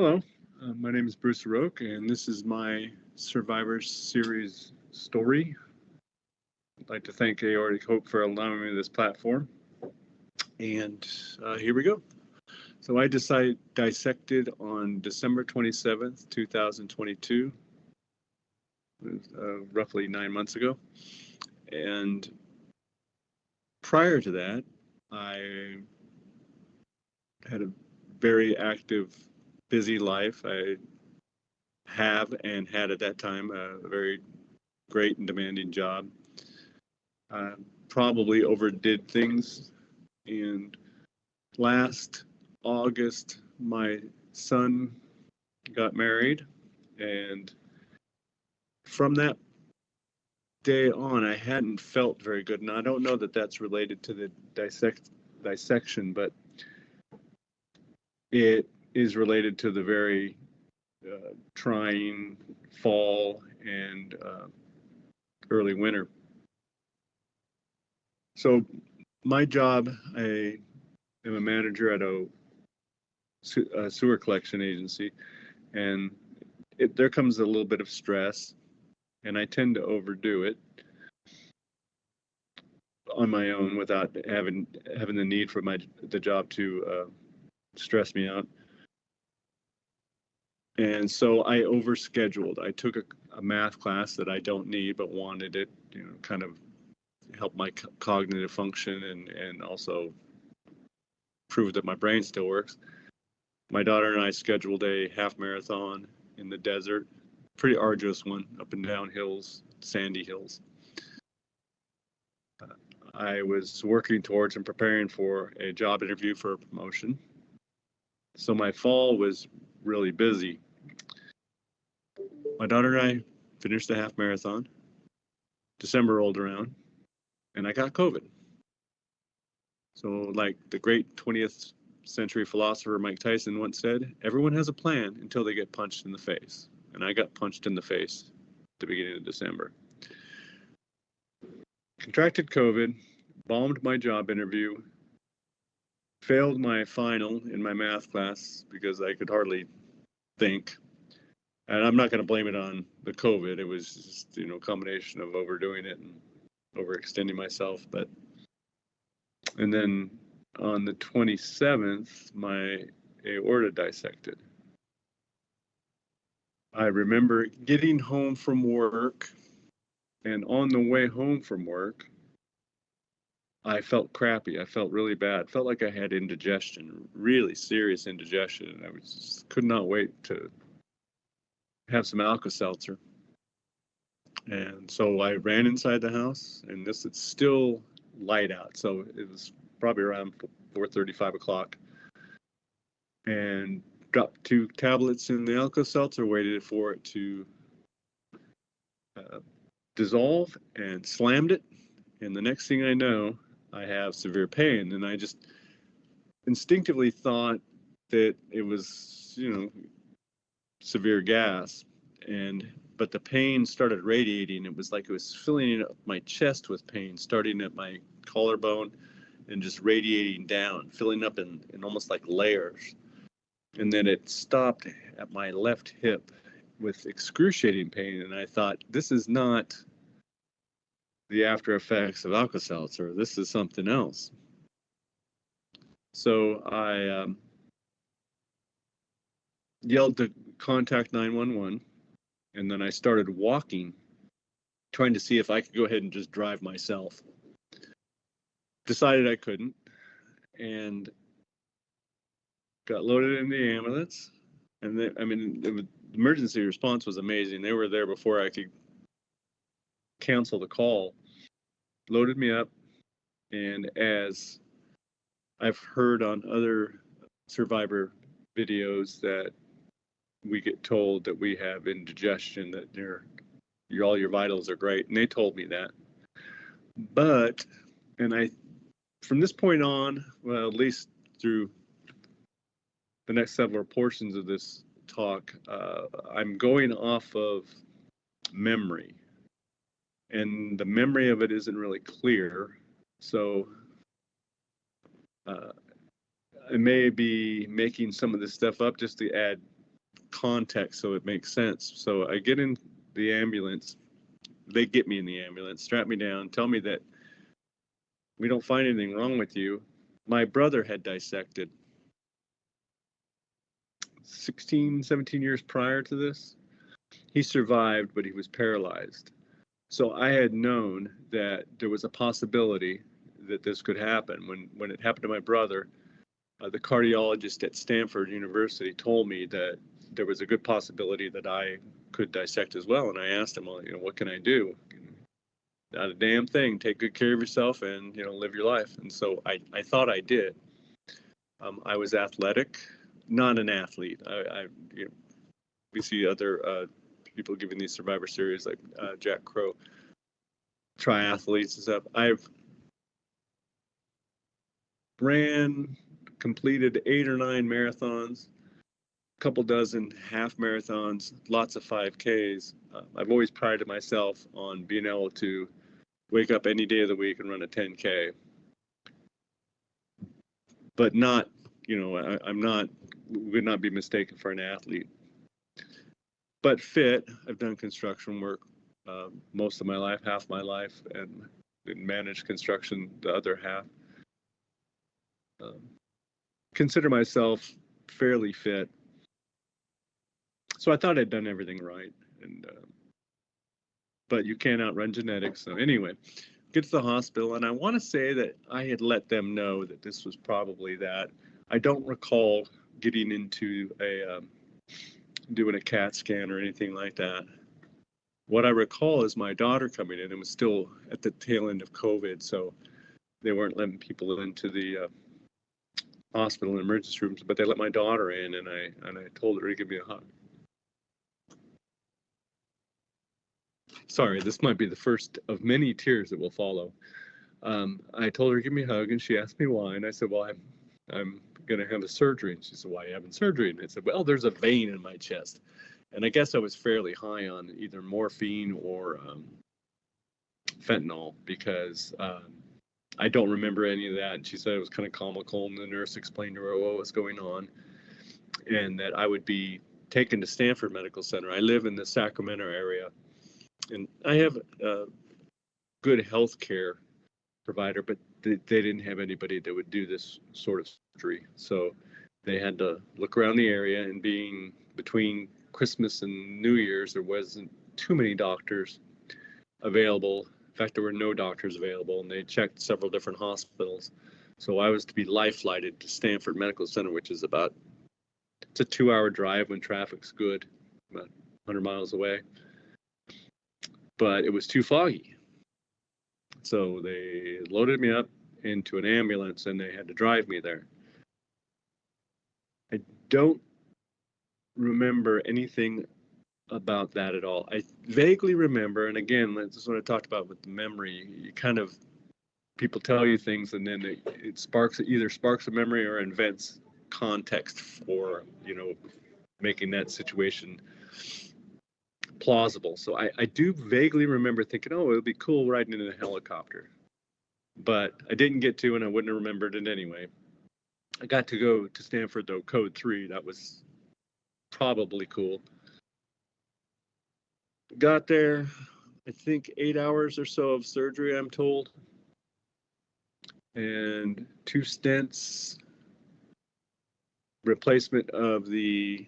Hello, my name is Bruce Roque, and this is my Survivor Series story. I'd like to thank Aortic Hope for allowing me this platform. And here we go. So I dissected on December 27th, 2022, roughly 9 months ago. And prior to that, I had a very active, busy life. I have and had at that time a very great and demanding job. Probably overdid things. And last August, my son got married. And from that day on, I hadn't felt very good. And I don't know that that's related to the dissection, but it is related to the very trying fall and early winter. So my job, I am a manager at a sewer collection agency, and there comes a little bit of stress, and I tend to overdo it on my own without having the need for the job to stress me out. And so I overscheduled. I took a math class that I don't need but wanted it, kind of help my cognitive function and also prove that my brain still works. My daughter and I scheduled a half marathon in the desert, pretty arduous one, up and down hills, sandy hills. I was working towards and preparing for a job interview for a promotion. So my fall was really busy. My daughter and I finished the half marathon. December rolled around, and I got COVID. So, like the great 20th century philosopher Mike Tyson once said, everyone has a plan until they get punched in the face. And I got punched in the face at the beginning of December. Contracted COVID, bombed my job interview, failed my final in my math class because I could hardly think. And I'm not going to blame it on the COVID. It was just, a combination of overdoing it and overextending myself. And then on the 27th, my aorta dissected. I remember getting home from work, and on the way home from work, I felt crappy. I felt really bad. Felt like I had indigestion, really serious indigestion. I could not wait to have some Alka-Seltzer. And so I ran inside the house, and it's still light out. So it was probably around 4:30, 5 o'clock. And dropped 2 tablets in the Alka-Seltzer, waited for it to dissolve, and slammed it. And the next thing I know, I have severe pain. And I just instinctively thought that it was, severe gas. But the pain started radiating. It was like it was filling up my chest with pain, starting at my collarbone and just radiating down, filling up in almost like layers. And then it stopped at my left hip with excruciating pain. And I thought, this is not the after effects of Alka-Seltzer. This is something else. So I yelled to contact 911. And then I started walking, trying to see if I could go ahead and just drive myself. Decided I couldn't, and got loaded in the ambulance. And the emergency response was amazing. They were there before I could cancel the call. Loaded me up, and as I've heard on other survivor videos that we get told that we have indigestion, that all your vitals are great, and they told me that. But, from this point on, well, at least through the next several portions of this talk, I'm going off of memory, and the memory of it isn't really clear. So I may be making some of this stuff up just to add context so it makes sense. So I get in the ambulance. They get me in the ambulance, strap me down, tell me that we don't find anything wrong with you. My brother had dissected 16, 17 years prior to this. He survived, but he was paralyzed. So I had known that there was a possibility that this could happen. When it happened to my brother, the cardiologist at Stanford University told me that there was a good possibility that I could dissect as well. And I asked him, well, what can I do? Not a damn thing. Take good care of yourself and, live your life. And so I thought I did. I was athletic, not an athlete. We see other people giving these Survivor Series like Jack Crow, triathletes and stuff. I've completed 8 or 9 marathons, a couple dozen half marathons, lots of 5Ks. I've always prided myself on being able to wake up any day of the week and run a 10K. But not, would not be mistaken for an athlete. But fit. I've done construction work most of my life, half my life, and managed construction the other half. Consider myself fairly fit. So I thought I'd done everything right. But you can't outrun genetics. So anyway, get to the hospital, and I want to say that I had let them know that this was probably that. I don't recall getting into doing a CAT scan or anything like that. What I recall is my daughter coming in. It was still at the tail end of COVID, so they weren't letting people into the hospital and emergency rooms, but they let my daughter in, and I told her to give me a hug. Sorry, this might be the first of many tears that will follow. I told her to give me a hug, and she asked me why, and I said, well, I'm going to have a surgery. And she said, why are you having surgery? And I said, well, there's a vein in my chest. And I guess I was fairly high on either morphine or fentanyl, because I don't remember any of that. And she said it was kind of comical, and the nurse explained to her what was going on, and that I would be taken to Stanford Medical Center. I live in the Sacramento area, and I have a good health care provider, but they didn't have anybody that would do this sort of surgery. So they had to look around the area, and being between Christmas and New Year's, there wasn't too many doctors available. In fact, there were no doctors available, and they checked several different hospitals. So I was to be life flighted to Stanford Medical Center, which is it's a 2-hour drive when traffic's good, about 100 miles away. But it was too foggy. So they loaded me up into an ambulance, and they had to drive me there. I don't remember anything about that at all. I vaguely remember, and again, this is what I talked about with the memory. You kind of, people tell you things, and then it either sparks a memory or invents context for, making that situation plausible. So I do vaguely remember thinking, oh, it would be cool riding in a helicopter. But I didn't get to, and I wouldn't have remembered it anyway. I got to go to Stanford, though, Code 3. That was probably cool. Got there, I think 8 hours or so of surgery, I'm told. And 2 stents, replacement of the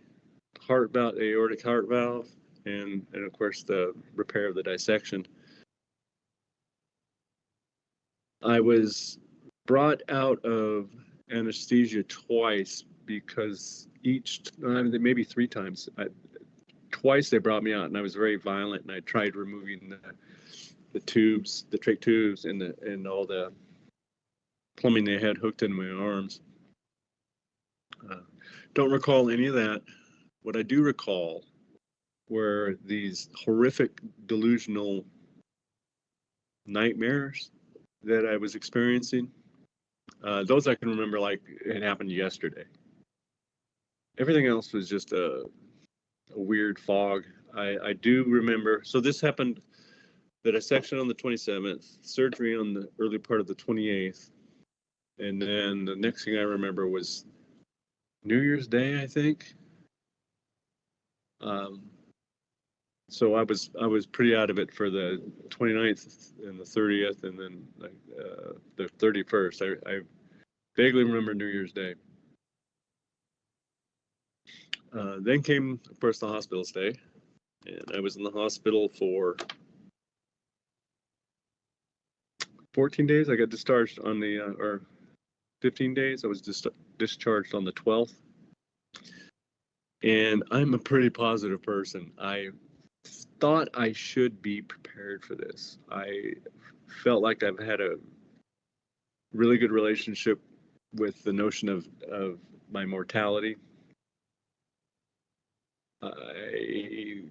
heart valve, aortic heart valve, and of course the repair of the dissection. I was brought out of anesthesia twice, because maybe 3 times. Twice they brought me out, and I was very violent, and I tried removing the tubes, the trach tubes, and all the plumbing they had hooked into my arms. Don't recall any of that. What I do recall were these horrific delusional nightmares that I was experiencing. Those I can remember like it happened yesterday. Everything else was just a weird fog. I do remember, so this happened, the dissection on the 27th, surgery on the early part of the 28th, and then the next thing I remember was New Year's Day, I think. So I was pretty out of it for the 29th and the 30th, and then the 31st. I vaguely remember New Year's Day. Then came, of course, the hospital stay, and I was in the hospital for 14 days. I got discharged on the or 15 days. I was discharged on the 12th, and I'm a pretty positive person. I thought I should be prepared for this. I felt like I've had a really good relationship with the notion of my mortality. I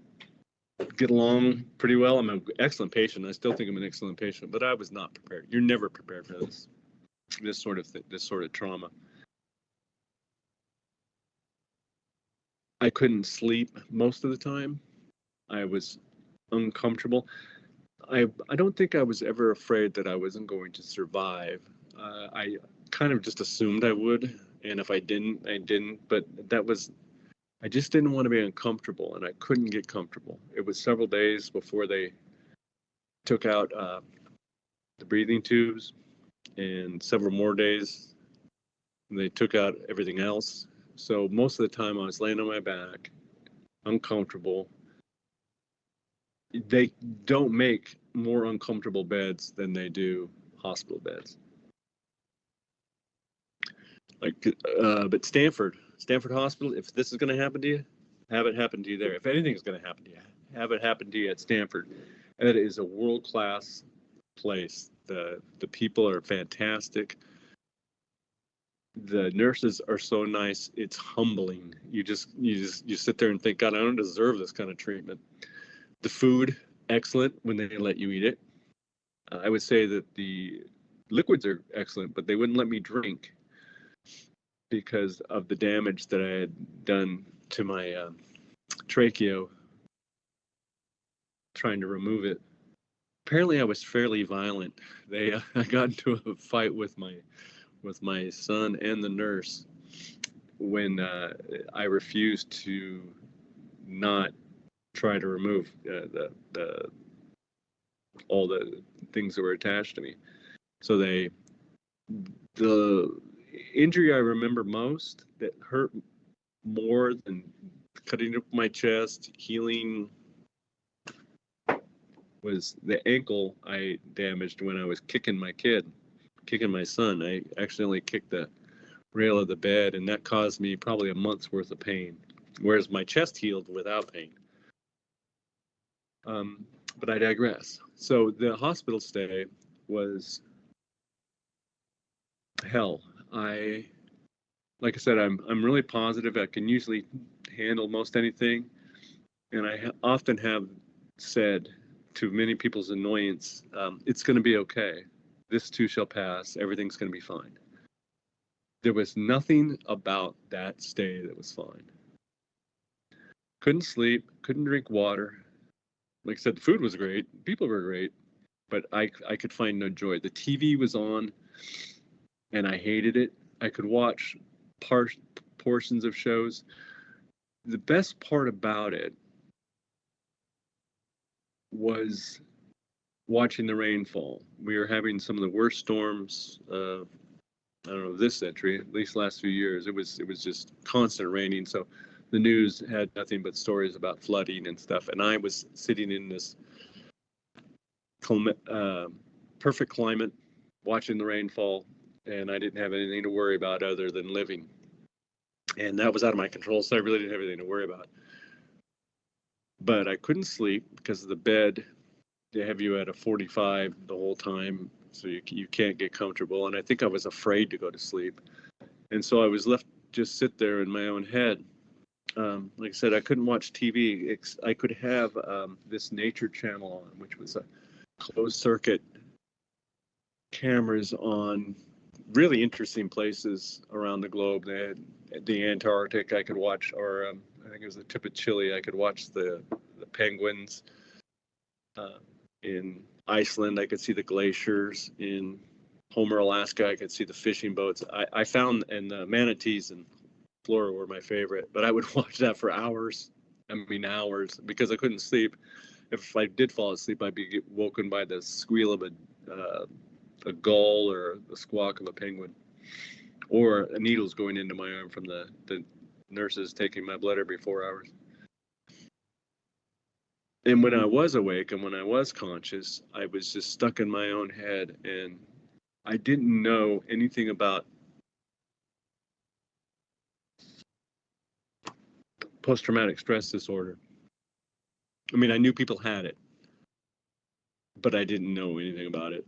get along pretty well. I'm an excellent patient. I still think I'm an excellent patient, but I was not prepared. You're never prepared for this sort of trauma. I couldn't sleep most of the time. I was uncomfortable. I don't think I was ever afraid that I wasn't going to survive. I kind of just assumed I would, and if I didn't, I didn't. But I just didn't want to be uncomfortable, and I couldn't get comfortable. It was several days before they took out the breathing tubes, and several more days, and they took out everything else. So most of the time I was laying on my back, uncomfortable. They don't make more uncomfortable beds than they do hospital beds. But Stanford Hospital, if this is going to happen to you, have it happen to you there. If anything is going to happen to you, have it happen to you at Stanford. It is a world-class place. The people are fantastic. The nurses are so nice. It's humbling. You sit there and think, God, I don't deserve this kind of treatment. The food, excellent when they let you eat it. I would say that the liquids are excellent, but they wouldn't let me drink because of the damage that I had done to my trachea trying to remove it. Apparently, I was fairly violent. I got into a fight with my son and the nurse when I refused to not try to remove all the things that were attached to me. So the injury I remember most that hurt more than cutting up my chest, healing, was the ankle I damaged when I was kicking my son. I accidentally kicked the rail of the bed, and that caused me probably a month's worth of pain, whereas my chest healed without pain. But I digress. So the hospital stay was hell. Like I said, I'm really positive. I can usually handle most anything, and I often have said, to many people's annoyance, it's going to be okay. This too shall pass. Everything's going to be fine. There was nothing about that stay that was fine. Couldn't sleep, couldn't drink water. Like I said, the food was great. People were great, but I could find no joy. The TV was on, and I hated it. I could watch portions of shows. The best part about it was watching the rainfall. We were having some of the worst storms, I don't know, this century, at least last few years. It was just constant raining. So the news had nothing but stories about flooding and stuff. And I was sitting in this perfect climate, watching the rainfall, and I didn't have anything to worry about other than living. And that was out of my control, so I really didn't have anything to worry about. But I couldn't sleep because of the bed. They have you at a 45 the whole time, so you can't get comfortable. And I think I was afraid to go to sleep. And so I was left just sit there in my own head. Like I said, I couldn't watch TV. I could have this nature channel on, which was a closed circuit cameras on really interesting places around the globe. They had the Antarctic I could watch, or I think it was the tip of Chile. I could watch the penguins. In Iceland, I could see the glaciers. In Homer, Alaska, I could see the fishing boats. I found, and the manatees in Florida were my favorite, but I would watch that for hours hours, because I couldn't sleep. If I did fall asleep, I'd be woken by the squeal of a gull or the squawk of a penguin, or needles going into my arm from the nurses taking my blood every 4 hours. And when I was awake and when I was conscious, I was just stuck in my own head, and I didn't know anything about post-traumatic stress disorder. I mean, I knew people had it, but I didn't know anything about it.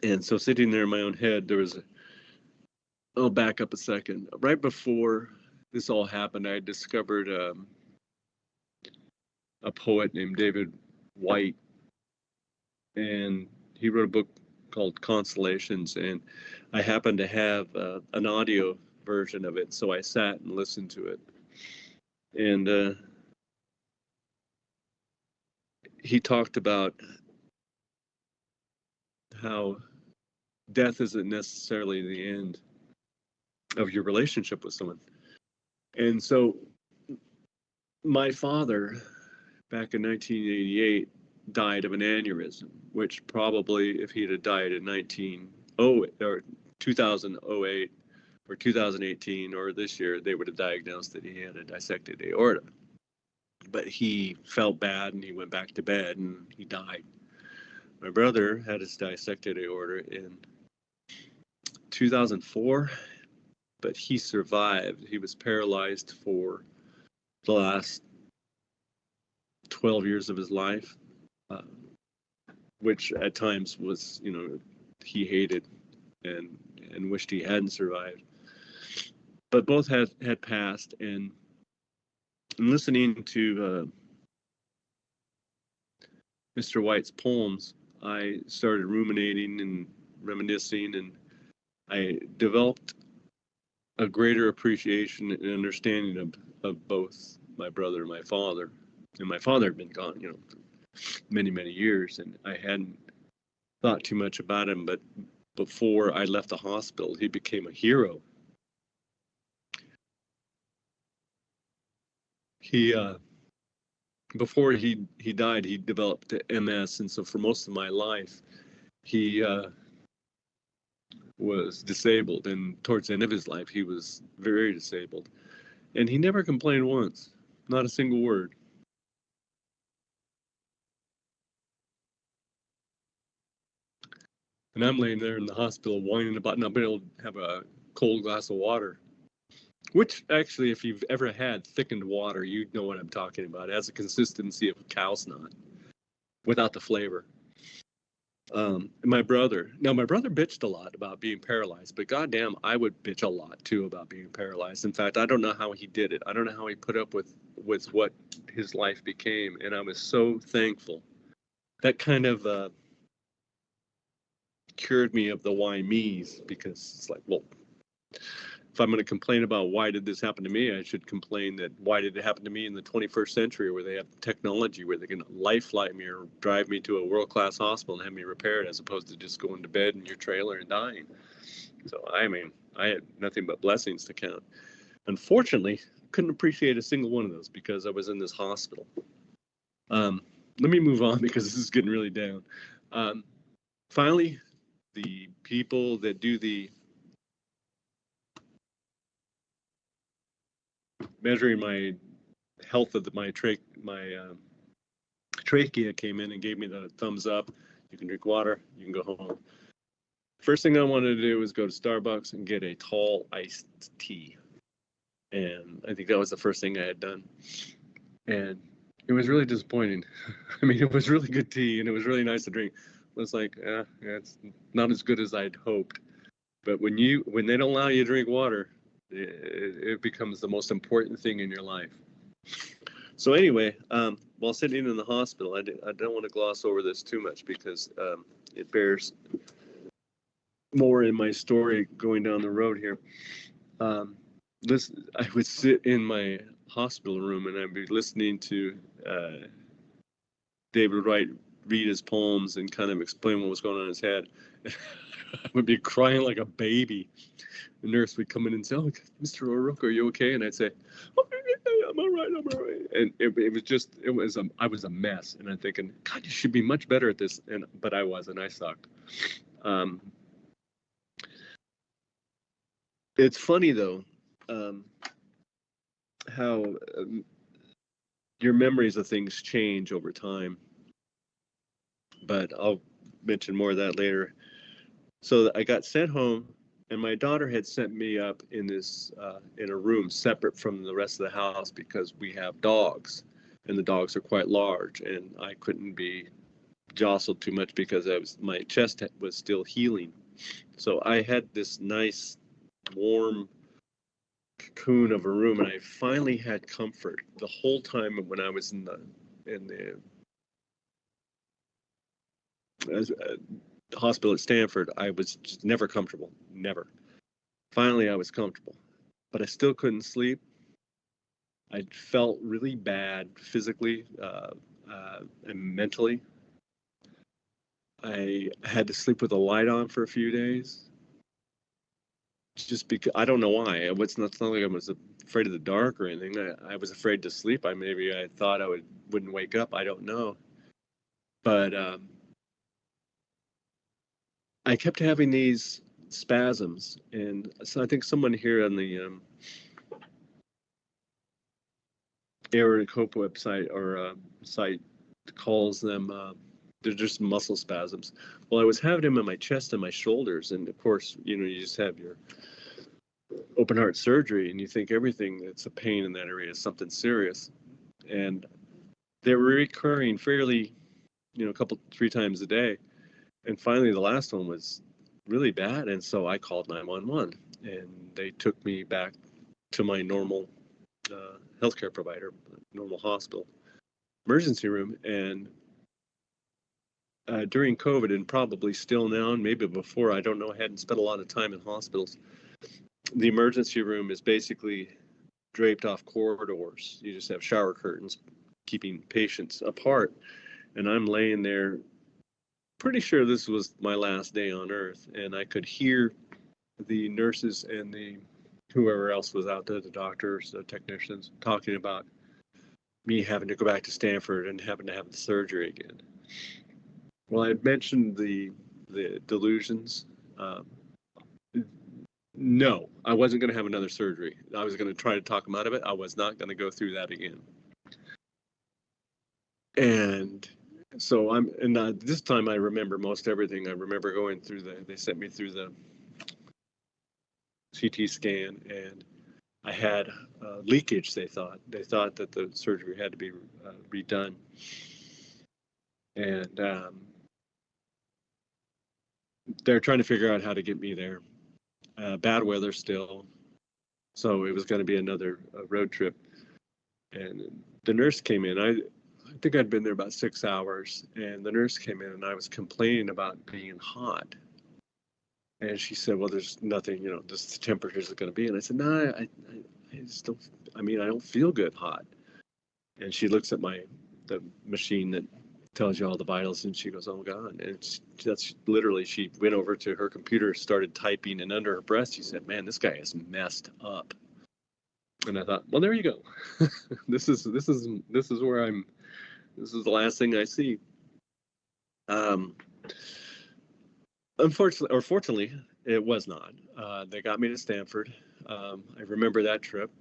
And so sitting there in my own head, there was I'll back up a second. Right before this all happened, I discovered a poet named David White, and he wrote a book called Constellations, and I happened to have an audio version of it, so I sat and listened to it. And he talked about how death isn't necessarily the end of your relationship with someone. And so my father, back in 1988, died of an aneurysm, which probably, if he'd have died in 2008 or 2018 or this year, they would have diagnosed that he had a dissected aorta. But he felt bad and he went back to bed and he died. My brother had his dissected aorta in 2004, but he survived. He was paralyzed for the last 12 years of his life, which at times was, he hated and wished he hadn't survived. But both had passed, and listening to Mr. White's poems, I started ruminating and reminiscing, and I developed a greater appreciation and understanding of both my brother and my father. And my father had been gone, many, many years, and I hadn't thought too much about him. But before I left the hospital, he became a hero. He before he died, he developed MS, and so for most of my life, he was disabled, and towards the end of his life, he was very disabled, and he never complained once, not a single word. And I'm laying there in the hospital whining about not being able to have a cold glass of water. Which, actually, if you've ever had thickened water, you know what I'm talking about. It has a consistency of cow snot without the flavor. My brother bitched a lot about being paralyzed, but goddamn, I would bitch a lot too about being paralyzed. In fact, I don't know how he did it. I don't know how he put up with what his life became, and I was so thankful. That kind of cured me of the why me's, because it's like, well, if I'm going to complain about why did this happen to me, I should complain that why did it happen to me in the 21st century, where they have technology where they can life flight me or drive me to a world-class hospital and have me repaired, as opposed to just going to bed in your trailer and dying. So, I mean, I had nothing but blessings to count. Unfortunately, couldn't appreciate a single one of those because I was in this hospital. Let me move on because this is getting really down. Finally, the people that do the measuring my health of my trachea came in and gave me the thumbs up. You can drink water, you can go home. First thing I wanted to do was go to Starbucks and get a tall iced tea. And I think that was the first thing I had done. And it was really disappointing. I mean, it was really good tea and it was really nice to drink. It was like, it's not as good as I'd hoped. But when they don't allow you to drink water, it becomes the most important thing in your life. So anyway, while sitting in the hospital, I don't want to gloss over this too much because it bears more in my story going down the road here. I would sit in my hospital room and I'd be listening to David White read his poems and kind of explain what was going on in his head. I would be crying like a baby. The nurse would come in and say, "Oh, Mr. O'Rourke, are you okay?" And I'd say, "Oh, I'm all right, I'm all right." And I was a mess. And I'm thinking, God, you should be much better at this. But I wasn't. I sucked. It's funny though, how your memories of things change over time. But I'll mention more of that later. So I got sent home, and my daughter had sent me up in this in a room separate from the rest of the house because we have dogs, and the dogs are quite large, and I couldn't be jostled too much because my chest was still healing. So I had this nice, warm cocoon of a room, and I finally had comfort the whole time when I was in the hospital at Stanford. I was just never comfortable, never. Finally, I was comfortable, but I still couldn't sleep. I felt really bad physically and mentally. I had to sleep with a light on for a few days, just because I don't know why. It's not like I was afraid of the dark or anything. I was afraid to sleep. Maybe I thought I wouldn't wake up. I don't know, but I kept having these spasms, and so I think someone here on the Aortic website or site calls them they're just muscle spasms. Well, I was having them in my chest and my shoulders, and of course, you just have your open heart surgery, and you think everything that's a pain in that area is something serious, and they were recurring fairly, a couple 3 times a day, and finally the last one was really bad, and so I called 911, and they took me back to my normal healthcare provider, normal hospital emergency room. And during COVID, and probably still now, and maybe before, I don't know, I hadn't spent a lot of time in hospitals. The emergency room is basically draped off corridors. You just have shower curtains keeping patients apart. And I'm laying there, pretty sure this was my last day on earth, and I could hear the nurses and whoever else was out there, the doctors, the technicians, talking about me having to go back to Stanford and having to have the surgery again. Well, I had mentioned the delusions. No, I wasn't going to have another surgery. I was going to try to talk them out of it. I was not going to go through that again. And so this time I remember most everything. I remember going through they sent me through the CT scan, and I had leakage. They thought that the surgery had to be redone, and they're trying to figure out how to get me there. Bad weather still, so it was going to be another road trip. And the nurse came in. I think I'd been there about 6 hours, and the nurse came in, and I was complaining about being hot. And she said, "Well, there's nothing, this temperature is going to be." And I said, "No, I just don't. I don't feel good hot." And she looks at the machine that tells you all the vitals, and she goes, "Oh God!" And that's literally, she went over to her computer, started typing, and under her breath, she said, "Man, this guy is messed up." And I thought, well, there you go. This is where I'm. This is the last thing I see. Unfortunately, or fortunately, it was not. They got me to Stanford. I remember that trip.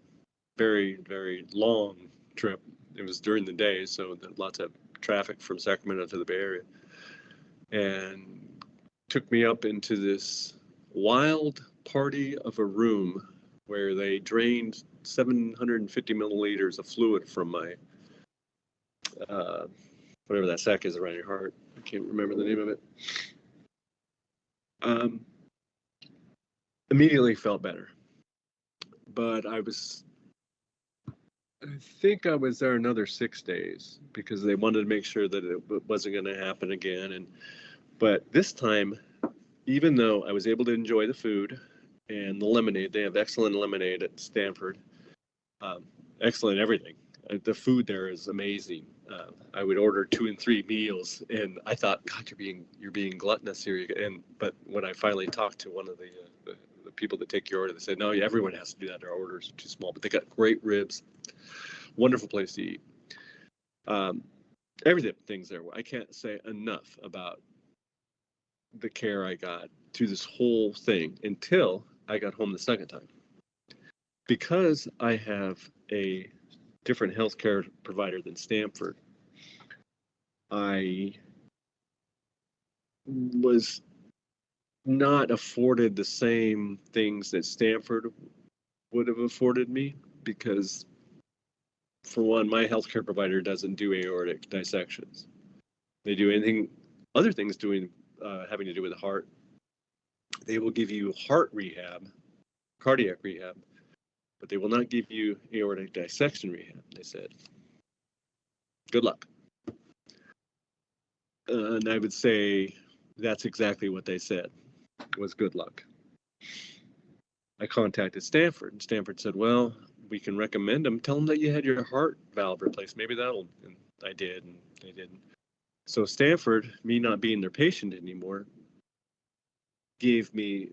Very, very long trip. It was during the day, so there lots of traffic from Sacramento to the Bay Area. And took me up into this wild party of a room where they drained 750 milliliters of fluid from my, whatever that sac is around your heart. I can't remember the name of it. Immediately felt better. But I think I was there another 6 days because they wanted to make sure that it wasn't going to happen again. But this time, even though I was able to enjoy the food and the lemonade, they have excellent lemonade at Stanford. Excellent everything. The food there is amazing. I would order 2 and 3 meals, and I thought, God, you're being gluttonous here. But when I finally talked to one of the people that take your order, they said, no, everyone has to do that. Their orders are too small, but they got great ribs, wonderful place to eat. Everything's there. I can't say enough about the care I got through this whole thing until I got home the second time. Because I have a different healthcare provider than Stanford, I was not afforded the same things that Stanford would have afforded me because, for one, my healthcare provider doesn't do aortic dissections. They do other things having to do with the heart. They will give you heart rehab, cardiac rehab, but they will not give you aortic dissection rehab. They said, good luck. And I would say that's exactly what they said, was good luck. I contacted Stanford, and Stanford said, well, we can recommend them. Tell them that you had your heart valve replaced. Maybe that'll, and I did, and they didn't. So Stanford, me not being their patient anymore, gave me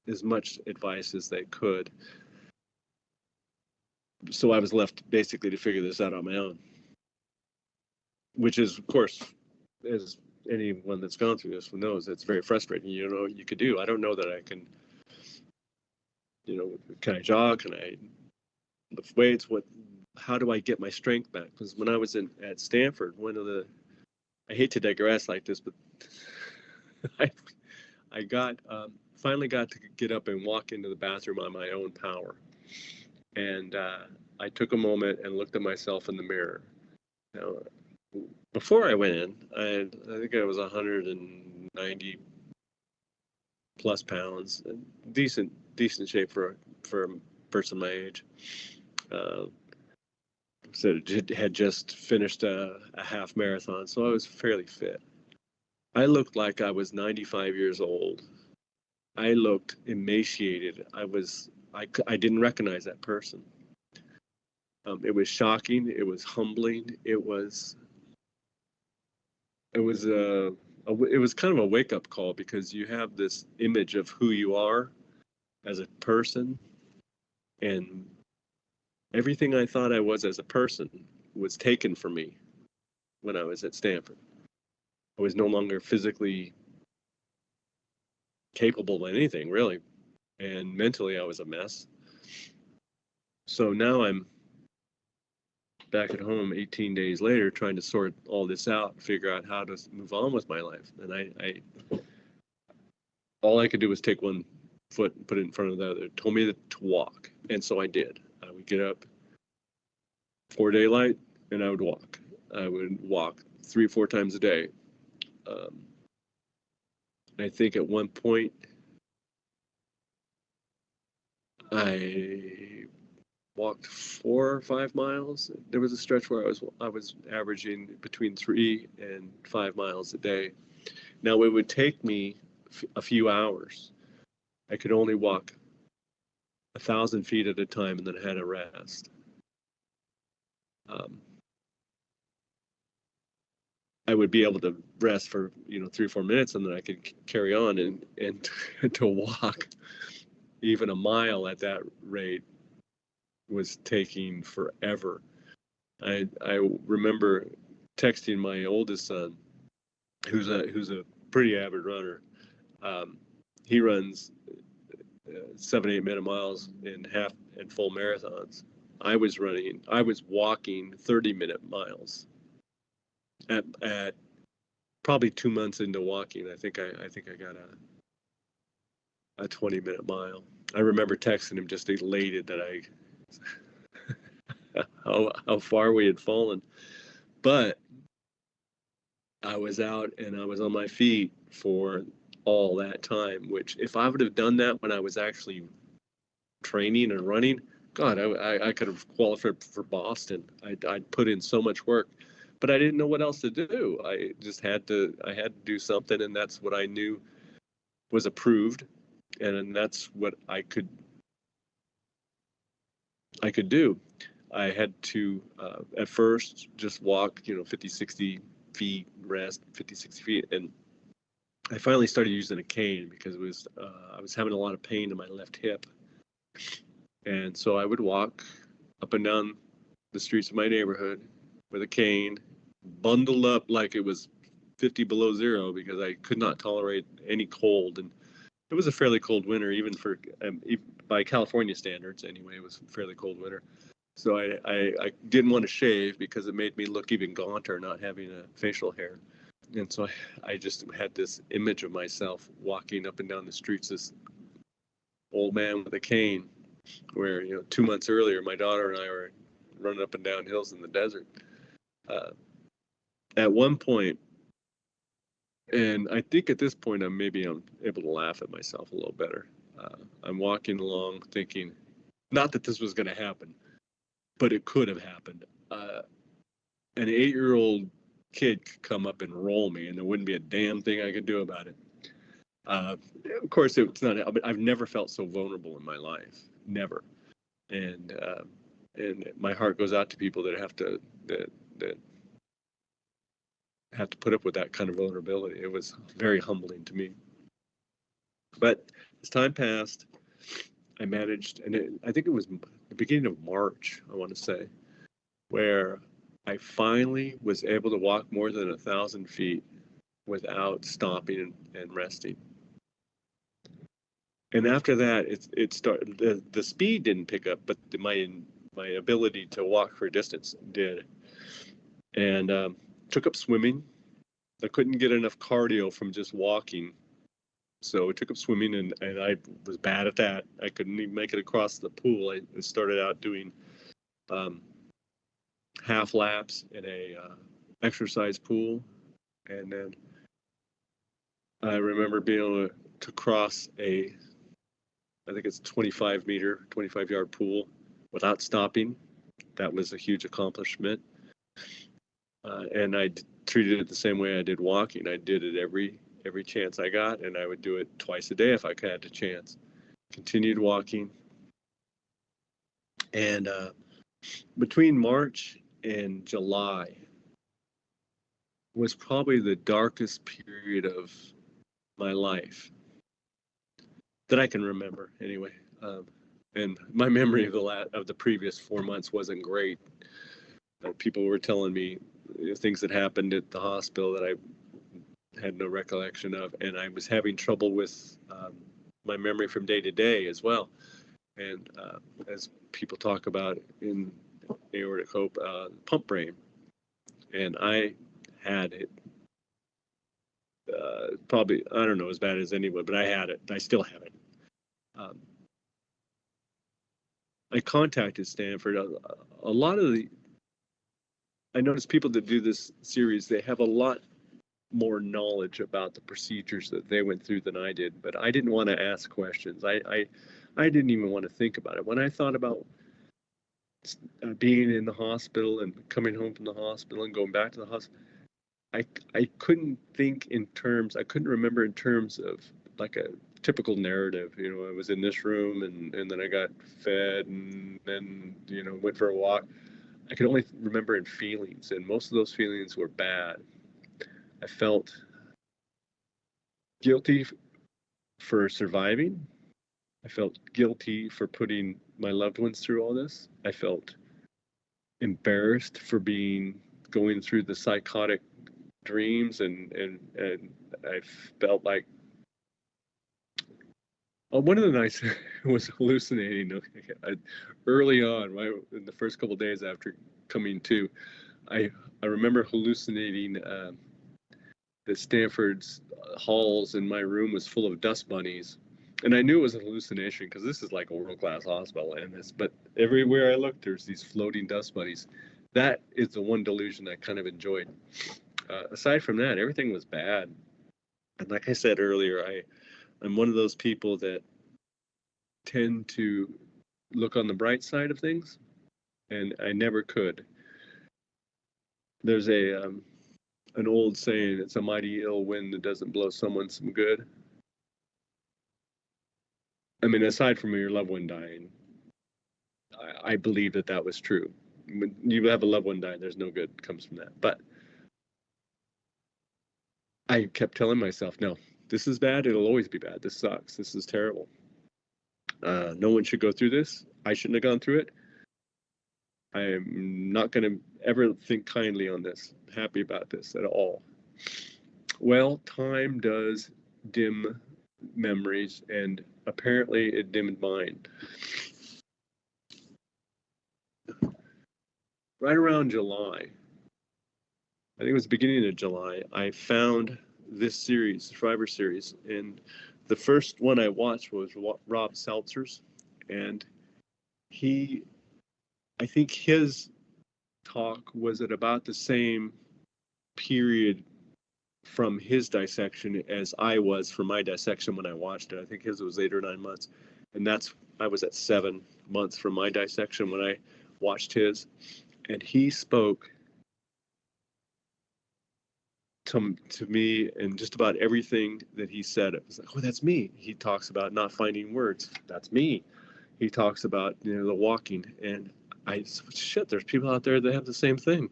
as much advice as they could. So I was left basically to figure this out on my own, which is, of course, as anyone that's gone through this knows, it's very frustrating. You know what you could do. I don't know that I can, can I jog? Can I lift weights? How do I get my strength back? Because when I was at Stanford, I hate to digress like this, but I finally got to get up and walk into the bathroom on my own power. And I took a moment and looked at myself in the mirror. Now, before I went in, I think I was 190 plus pounds, decent shape for a person my age. So had just finished a half marathon, so I was fairly fit. I looked like I was 95 years old. I looked emaciated. I didn't recognize that person. It was shocking. It was humbling. It was kind of a wake-up call, because you have this image of who you are as a person, and everything I thought I was as a person was taken from me when I was at Stanford. I was no longer physically capable of anything, really, and mentally I was a mess. So now I'm back at home 18 days later, trying to sort all this out and figure out how to move on with my life. And all I could do was take one foot and put it in front of the other. It told me to walk, and so I did. I would get up before daylight, and I would walk. I would walk 3 or 4 times a day. I think at one point I walked 4 or 5 miles. There was a stretch where I was averaging between 3 and 5 miles a day. Now it would take me a few hours. I could only walk 1,000 feet at a time, and then I had a rest. I would be able to rest for 3 or 4 minutes, and then I could carry on and to walk even a mile at that rate was taking forever. I remember texting my oldest son, who's a pretty avid runner. He runs 7-8 minute miles in half and full marathons. I was walking 30-minute miles at probably 2 months into walking. I think I got a 20-minute mile. I remember texting him just elated that how far we had fallen. But I was out and I was on my feet for all that time, which if I would have done that when I was actually training and running, God, I could have qualified for Boston. I'd put in so much work, but I didn't know what else to do. I had to do something, and that's what I knew was approved, and that's what I could do. I had to, at first, just walk, 50, 60 feet, rest 50, 60 feet. And I finally started using a cane because I was having a lot of pain in my left hip. And so I would walk up and down the streets of my neighborhood with a cane, bundled up like it was 50 below zero because I could not tolerate any cold. And it was a fairly cold winter, even by California standards anyway. It was a fairly cold winter. So I didn't want to shave because it made me look even gaunter not having a facial hair. And so I just had this image of myself walking up and down the streets, this old man with a cane, where 2 months earlier my daughter and I were running up and down hills in the desert. At one point, and I think at this point I'm able to laugh at myself a little better. I'm walking along thinking, not that this was going to happen, but it could have happened. An 8-year-old kid could come up and roll me, and there wouldn't be a damn thing I could do about it. Of course, it's not. I've never felt so vulnerable in my life, never. And my heart goes out to people that have to put up with that kind of vulnerability. It was very humbling to me. But as time passed, I managed, and I think it was the beginning of March, I want to say, where I finally was able to walk more than 1,000 feet without stopping and resting. And after that, it started. The speed didn't pick up, but my ability to walk for a distance did. And took up swimming. I couldn't get enough cardio from just walking, so I took up swimming, and I was bad at that. I couldn't even make it across the pool. I started out doing half laps in a exercise pool, and then I remember being able to cross I think it's 25 yard pool without stopping. That was a huge accomplishment. And I treated it the same way I did walking. I did it every chance I got, and I would do it twice a day if I had the chance. Continued walking. And between March and July was probably the darkest period of my life that I can remember, anyway. And my memory of the previous 4 months wasn't great. People were telling me things that happened at the hospital that I had no recollection of, and I was having trouble with my memory from day to day as well. And as people talk about in aortic hope, pump brain, and I had it. Probably, I don't know as bad as anyone, but I had it. I still have it. I contacted Stanford. A lot of I noticed people that do this series, they have a lot more knowledge about the procedures that they went through than I did, but I didn't want to ask questions. I didn't even want to think about it. When I thought about being in the hospital and coming home from the hospital and going back to the hospital, I couldn't think in terms, I couldn't remember in terms of like a typical narrative. I was in this room and then I got fed and then, went for a walk. I could only remember in feelings, and most of those feelings were bad. I felt guilty for surviving. I felt guilty for putting my loved ones through all this. I felt embarrassed for going through the psychotic dreams, and I felt like one of the nights was hallucinating. Early on, right in the first couple of days after coming to, I remember hallucinating that Stanford's halls in my room was full of dust bunnies, and I knew it was a hallucination because this is like a world-class hospital, but everywhere I looked, there's these floating dust bunnies. That is the one delusion I kind of enjoyed. Aside from that, everything was bad. And like I said earlier, I'm one of those people that tend to look on the bright side of things, and I never could. There's an old saying, it's a mighty ill wind that doesn't blow someone some good. I mean, aside from your loved one dying, I believe that was true. When you have a loved one die, there's no good comes from that. But I kept telling myself, no, this is bad. It'll always be bad. This sucks. This is terrible. No one should go through this. I shouldn't have gone through it. I'm not going to ever think kindly on this, happy about this at all. Well, time does dim memories, and apparently it dimmed mine. Right around July, I think it was the beginning of July, I found this series, Survivor series, and the first one I watched was Rob Seltzer's, and I think his talk was at about the same period from his dissection as I was for my dissection when I watched it. I think his was 8 or 9 months, and I was at 7 months from my dissection when I watched his, and he spoke to me, and just about everything that he said, it was like, oh, that's me. He talks about not finding words. That's me. He talks about, the walking, and shit, there's people out there that have the same thing.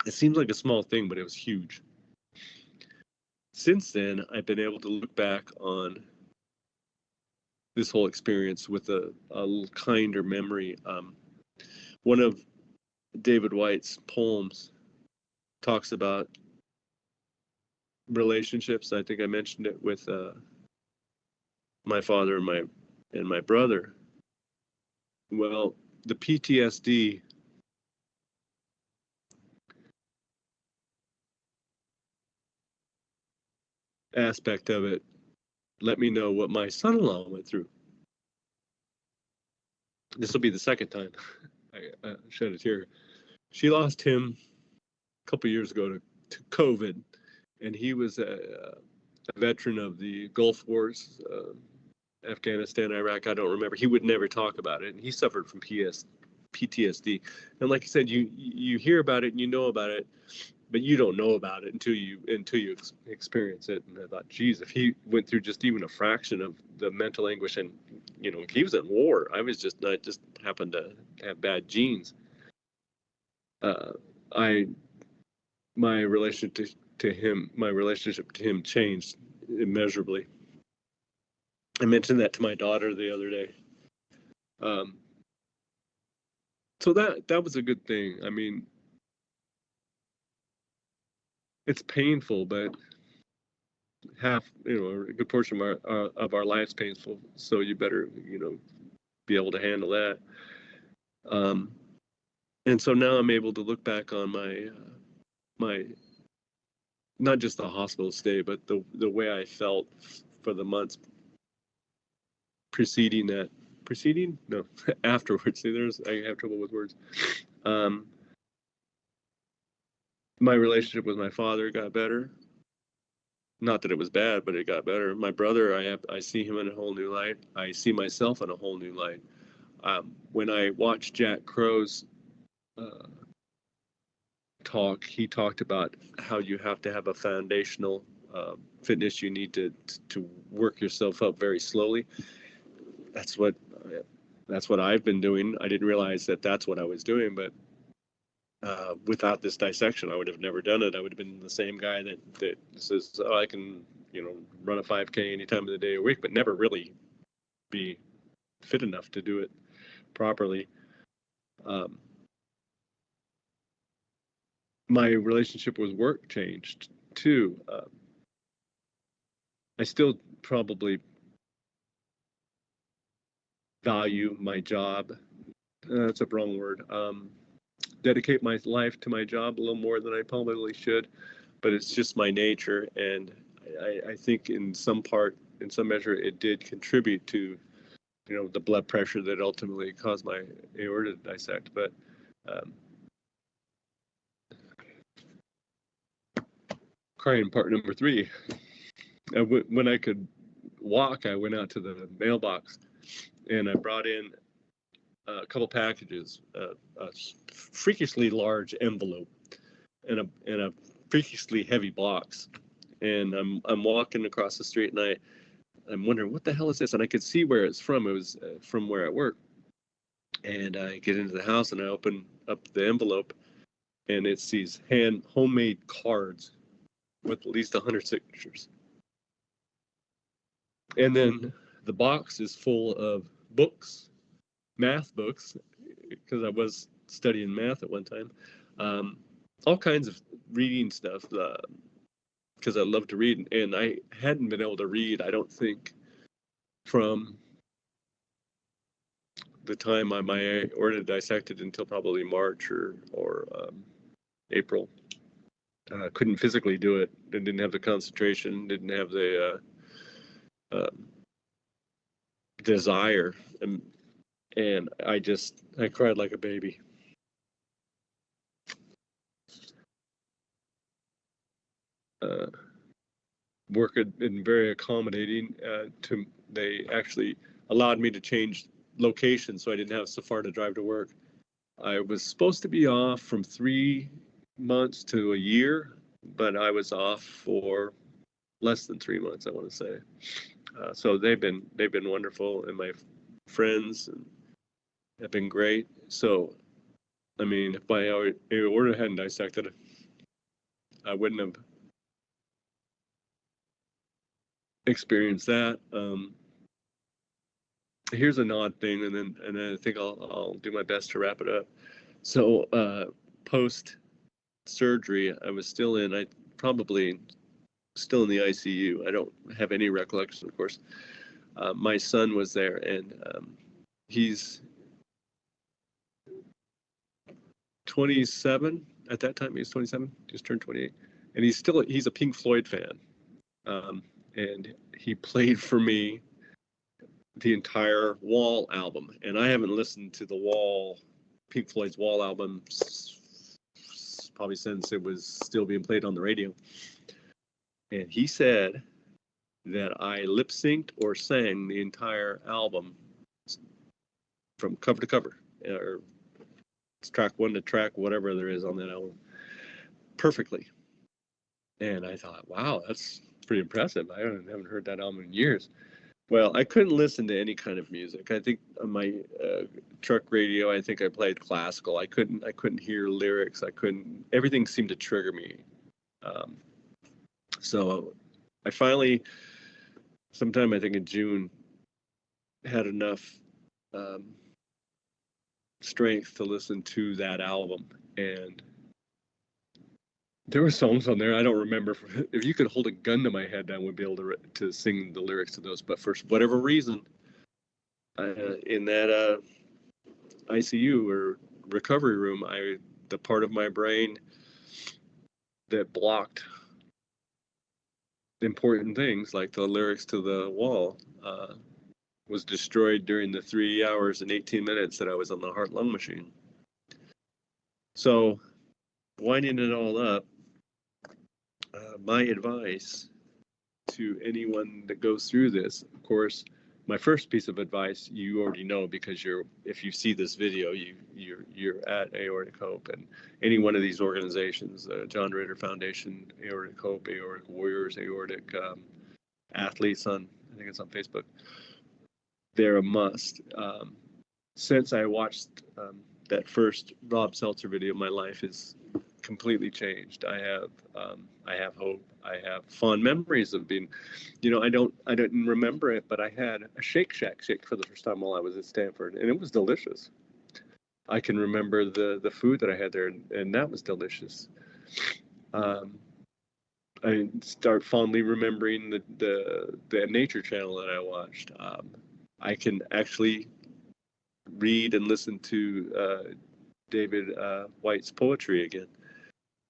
It seems like a small thing, but it was huge. Since then, I've been able to look back on this whole experience with a kinder memory. One of David White's poems talks about relationships. I think I mentioned it with my father and my brother. Well, the PTSD aspect of it let me know what my son-in-law went through. This will be the second time I shed a tear. She lost him a couple years ago to COVID, and he was a veteran of the Gulf Wars, Afghanistan, Iraq. I don't remember. He would never talk about it, and he suffered from PTSD. And like you said, you hear about it and you know about it, but you don't know about it until you experience it. And I thought, geez, if he went through just even a fraction of the mental anguish, and he was at war. I just happened to have bad genes. My relationship to him changed immeasurably. I mentioned that to my daughter the other day. So that was a good thing. I mean, it's painful, but a good portion of our life's painful. So you better, be able to handle that. And so now I'm able to look back on my not just the hospital stay, but the way I felt for the months afterwards. See, I have trouble with words. My relationship with my father got better. Not that it was bad, but it got better. My brother, I see him in a whole new light. I see myself in a whole new light. When I watched Jack Crow's talk, he talked about how you have to have a foundational fitness. You need to work yourself up very slowly. That's what I've been doing. I didn't realize that that's what I was doing, but without this dissection, I would have never done it. I would have been the same guy that says, oh, I can, run a 5K any time of the day or week, but never really be fit enough to do it properly. My relationship with work changed too. I still probably value my job. That's a wrong word. Dedicate my life to my job a little more than I probably should, but it's just my nature, and I think in some measure, it did contribute to, the blood pressure that ultimately caused my aorta to dissect. But crying part number 3. When I could walk, I went out to the mailbox, and I brought in a couple packages, a freakishly large envelope, and a freakishly heavy box. And I'm walking across the street, and I'm wondering, what the hell is this? And I could see where it's from. It was from where I work. And I get into the house and I open up the envelope, and it's these homemade cards with at least 100 signatures. And then the box is full of books, math books, because I was studying math at one time. All kinds of reading stuff, because I love to read. And I hadn't been able to read, I don't think, from the time my aorta dissected until probably March or April. Couldn't physically do it. Didn't have the concentration. Didn't have the desire, and I cried like a baby. Work had been very accommodating. They actually allowed me to change location, so I didn't have so far to drive to work. I was supposed to be off from 3 months to a year, but I was off for less than 3 months, I want to say. So they've been wonderful, and my friends have been great. So, I mean, if my aorta hadn't dissected, I wouldn't have experienced that. Here's an odd thing, and then I think I'll do my best to wrap it up. So, post surgery, I was still in the ICU. I don't have any recollection, of course. My son was there, and he's 27 at that time. He was 27, just turned 28, and he's a Pink Floyd fan, and he played for me the entire Wall album, and I haven't listened to the Pink Floyd's Wall album probably since it was still being played on the radio. And he said that I lip synced or sang the entire album from cover to cover, or track one to track whatever there is on that album, perfectly. And I thought, wow, that's pretty impressive. I haven't heard that album in years. Well, I couldn't listen to any kind of music. I think on my truck radio, I think I played classical. I couldn't hear lyrics. Everything seemed to trigger me. So I finally, sometime I think in June, had enough strength to listen to that album. And there were songs on there I don't remember. If you could hold a gun to my head, I would be able to sing the lyrics to those. But for whatever reason, in that ICU or recovery room, the part of my brain that blocked important things like the lyrics to the Wall was destroyed during the 3 hours and 18 minutes that I was on the heart-lung machine. So, winding it all up, my advice to anyone that goes through this, of course, my first piece of advice you already know, because if you see this video, you're at Aortic Hope, and any one of these organizations, John Ritter Foundation, Aortic Hope, Aortic Warriors, Aortic Athletes I think it's on Facebook. They're a must. Since I watched that first Rob Seltzer video, my life is completely changed. I have hope. I have fond memories of being, I didn't remember it, but I had a Shake Shack shake for the first time while I was at Stanford, and it was delicious. I can remember the food that I had there, and that was delicious. I start fondly remembering the Nature Channel that I watched. I can actually read and listen to David White's poetry again.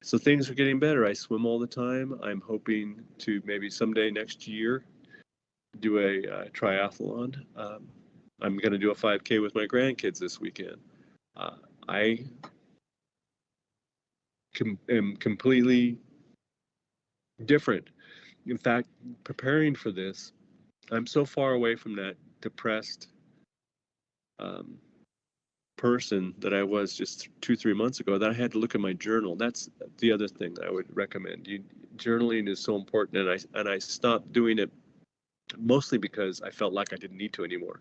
So things are getting better. I swim all the time. I'm hoping to maybe someday next year do a triathlon. I'm going to do a 5K with my grandkids this weekend. I am completely different. In fact, preparing for this, I'm so far away from that depressed person that I was just 2-3 months ago that I had to look at my journal. That's the other thing I would recommend. Journaling is so important, and I stopped doing it mostly because I felt like I didn't need to anymore.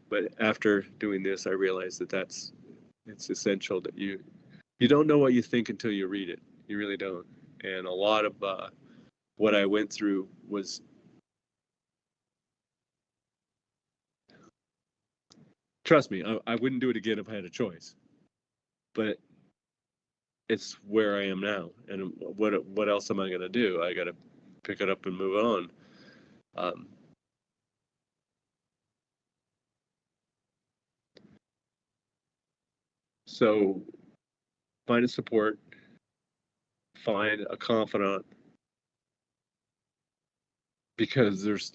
But after doing this, I realized that it's essential that you don't know what you think until you read it. You really don't. And a lot of what I went through was, trust me, I wouldn't do it again if I had a choice. But it's where I am now, and what else am I going to do? I got to pick it up and move on. So find a support, find a confidant, because there's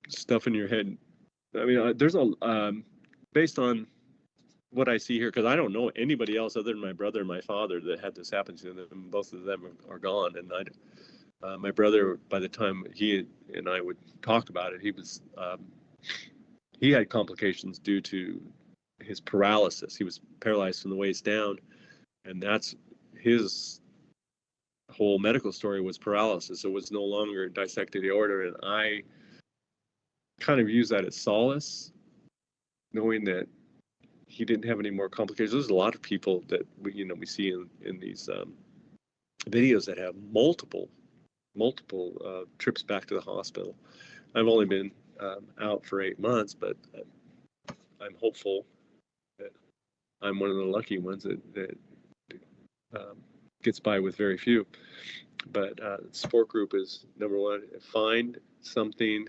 stuff in your head. I mean, there's based on what I see here, because I don't know anybody else other than my brother and my father that had this happen to them. Both of them are gone, and my brother, by the time he and I would talk about it, he had complications due to his paralysis. He was paralyzed from the waist down, and that's his whole medical story was paralysis. It was no longer dissected aorta, and I kind of use that as solace, knowing that he didn't have any more complications. There's a lot of people that we see in these videos that have multiple trips back to the hospital. I've only been out for 8 months, but I'm hopeful that I'm one of the lucky ones that gets by with very few. But support group is number one. Find something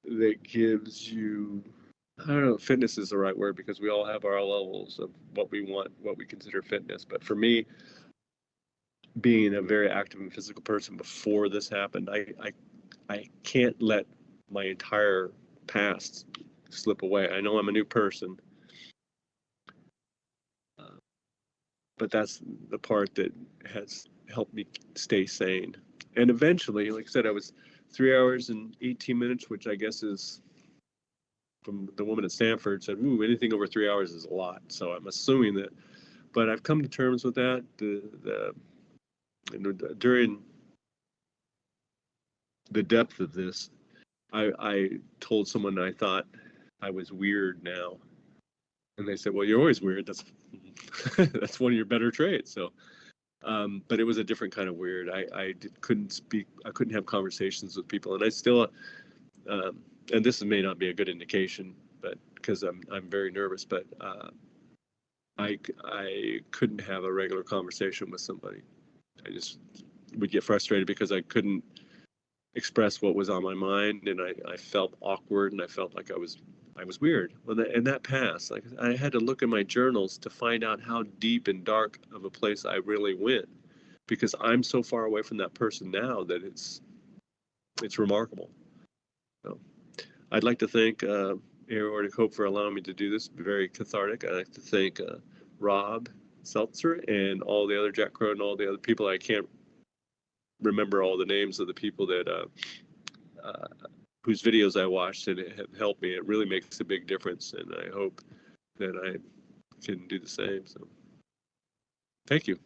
that gives you, I don't know if fitness is the right word, because we all have our levels of what we want, what we consider fitness. But for me, being a very active and physical person before this happened, I can't let my entire past slip away. I know I'm a new person, but that's the part that has helped me stay sane. And eventually, like I said, I was 3 hours and 18 minutes, which I guess is, from the woman at Stanford said, ooh, anything over 3 hours is a lot. So I'm assuming that, but I've come to terms with that. During the depth of this, I told someone I thought I was weird now. And they said, well, you're always weird. That's one of your better traits. So, but it was a different kind of weird. I couldn't speak. I couldn't have conversations with people. And I still, and this may not be a good indication, but because I'm very nervous, but I couldn't have a regular conversation with somebody. I just would get frustrated because I couldn't express what was on my mind, and I felt awkward, and I felt like I was weird. Well, and that passed. Like, I had to look at my journals to find out how deep and dark of a place I really went, because I'm so far away from that person now that it's remarkable. So I'd like to thank Aortic Hope for allowing me to do this. Very cathartic. I'd like to thank Rob Seltzer and all the other Jack Crow and all the other people. I can't remember all the names of the people that whose videos I watched, and it have helped me. It really makes a big difference, and I hope that I can do the same. So thank you.